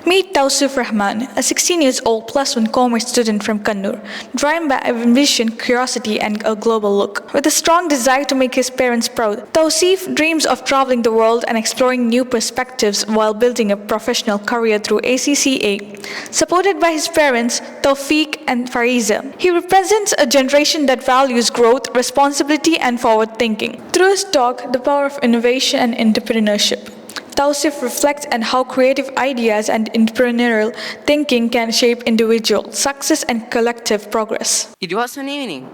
Meet Thouseef Rahman, a 16 years old +1 commerce student from Kannur, driven by ambition, curiosity, and a global look. With a strong desire to make his parents proud, Thouseef dreams of traveling the world and exploring new perspectives while building a professional career through ACCA. Supported by his parents, Tawfiq and Fariza, he represents a generation that values growth, responsibility, and forward thinking. Through his talk, The Power of Innovation and Entrepreneurship, Thouseef reflects on how creative ideas and entrepreneurial thinking can shape individual success and collective progress. It was an evening.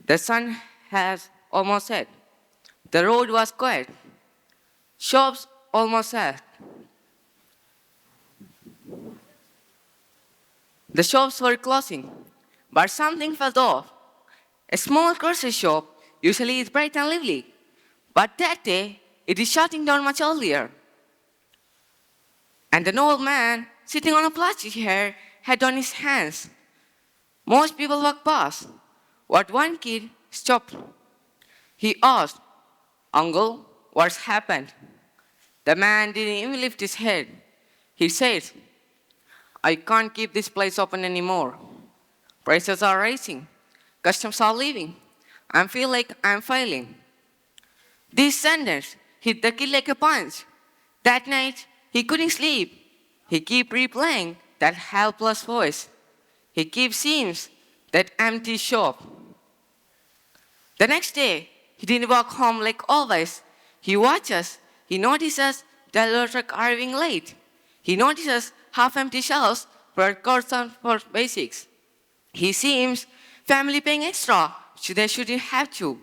The sun has almost set. The road was quiet. Shops almost set. The shops were closing, but something felt off. A small grocery shop usually is bright and lively, but that day it is shutting down much earlier. And an old man sitting on a plastic chair had on his hands. Most people walked past, but one kid stopped. He asked, "Uncle, what's happened?" The man didn't even lift his head. He said, "I can't keep this place open anymore. Prices are rising. Customers are leaving. I feel like I'm failing." This sentence hit the kid like a punch. That night, he couldn't sleep. He kept replaying that helpless voice. He kept seeing that empty shop. The next day, he didn't walk home like always. He watches. He notices the delivery truck arriving late. He notices half-empty shelves for concern for basics. He sees family paying extra, which they shouldn't have to.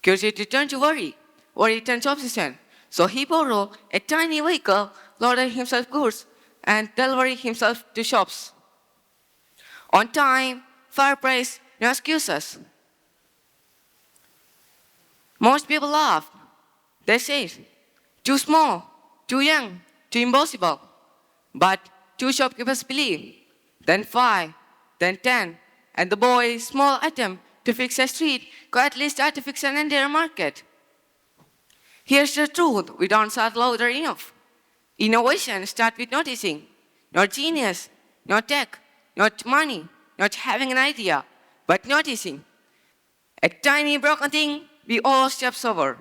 Curiosity turned to worry. Worry turned to obsession. So he borrowed a tiny vehicle, loaded himself goods, and delivered himself to shops. On time, fair price, no excuses. Most people laughed. They said, "Too small, too young, too impossible." But two shopkeepers believed. Then 5, then 10, and the boy's small attempt to fix a street could at least start to fix an entire market. Here's the truth: we don't start louder enough. Innovation starts with noticing. Not genius, not tech, not money, not having an idea, but noticing. A tiny broken thing we all step over.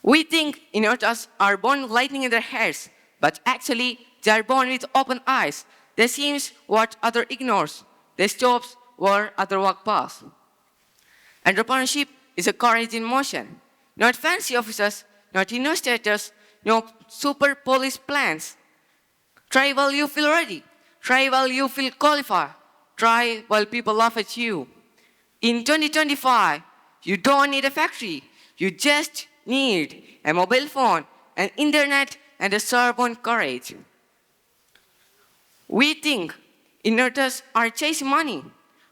We think innovators are born with lightning in their heads, but actually they are born with open eyes. They see what other ignores. They stop where other walk past. Entrepreneurship is a courage in motion. Not fancy offices, not investigators, no super police plans. Try while you feel ready. Try while you feel qualified. Try while people laugh at you. In 2025, you don't need a factory. You just need a mobile phone, an internet, and a stubborn courage. We think innovators are chasing money,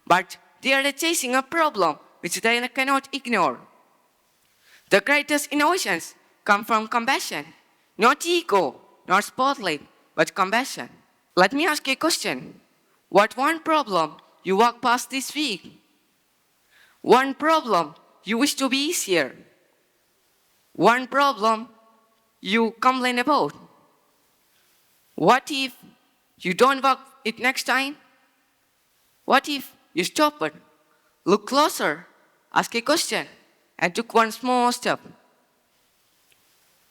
but they are chasing a problem which they cannot ignore. The greatest innovations come from compassion, not ego, not spotlight, but compassion. Let me ask you a question. What one problem you walk past this week? One problem you wish to be easier? One problem you complain about? What if you don't walk it next time? What if you stop it, look closer, ask a question, and took one small step?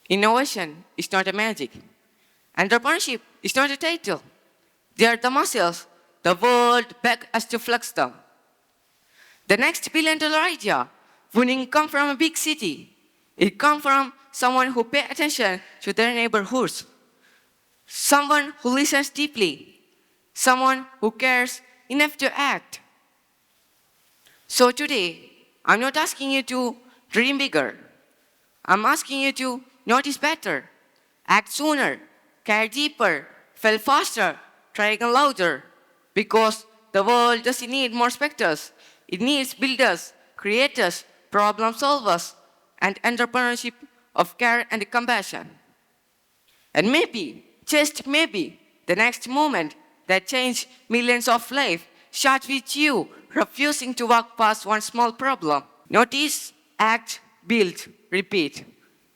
Innovation is not a magic. Entrepreneurship is not a title. They are the muscles the world begs us to flex them. The next billion-dollar idea wouldn't come from a big city. It comes from someone who pays attention to their neighborhoods. Someone who listens deeply. Someone who cares enough to act. So today, I'm not asking you to dream bigger. I'm asking you to notice better, act sooner, care deeper, fail faster, try again louder. Because the world doesn't need more specters. It needs builders, creators, problem solvers, and entrepreneurship of care and compassion. And maybe, just maybe, the next moment that changes millions of lives starts with you refusing to walk past one small problem. Notice, act, build, repeat.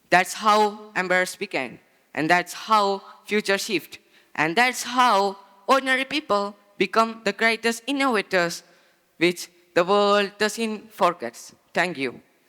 That's how empires began, and that's how future shift. And that's how ordinary people become the greatest innovators, which the world doesn't forget. Thank you.